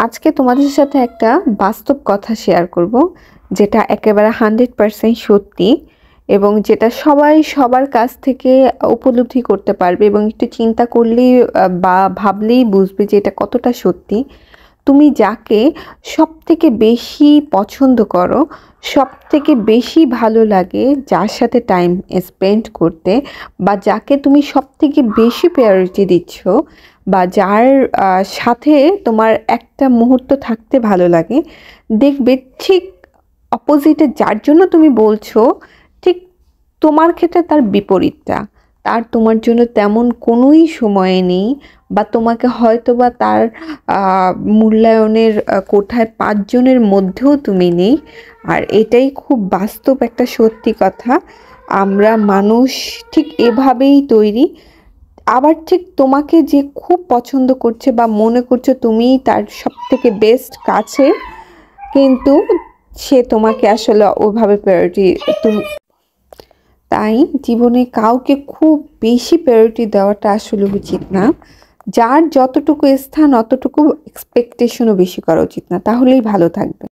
আজকে তোমাদের সাথে একটা বাস্তব কথা শেয়ার করব, যেটা একেবারে 100% সত্যি এবং যেটা সবাই সবার কাছ থেকে উপলব্ধি করতে পারবে এবং একটু চিন্তা করলেই বা ভাবলেই বুঝবে যে এটা কতটা সত্যি। তুমি যাকে সবথেকে বেশি পছন্দ করো, সবথেকে বেশি ভালো লাগে যার সাথে টাইম স্পেন্ড করতে, বা যাকে তুমি সবথেকে বেশি প্রায়োরিটি দিচ্ছ, বা যার সাথে তোমার একটা মুহূর্ত থাকতে ভালো লাগে, দেখবে ঠিক অপোজিটে যার জন্য তুমি বলছো, ঠিক তোমার ক্ষেত্রে তার বিপরীতটা। তার তোমার জন্য তেমন কোনোই সময় নেই, বা তোমাকে হয়তোবা তার মূল্যায়নের কোঠায় 5 জনের মধ্যেও তুমি নেই। আর এটাই খুব বাস্তব একটা সত্যি কথা। আমরা মানুষ ঠিক এভাবেই তৈরি। আবার ঠিক তোমাকে যে খুব পছন্দ করছে বা মনে করছো তুমিই তার সবথেকে বেস্ট কাছে, কিন্তু সে তোমাকে আসলে ওভাবে প্রায়োরিটি তুমি। তাই জীবনে কাউকে খুব বেশি প্রায়োরিটি দেওয়াটা আসলে উচিত না। যার যতটুকু স্থান অতটুকু এক্সপেকটেশনও বেশি করা উচিত না, তাহলেই ভালো থাকবে।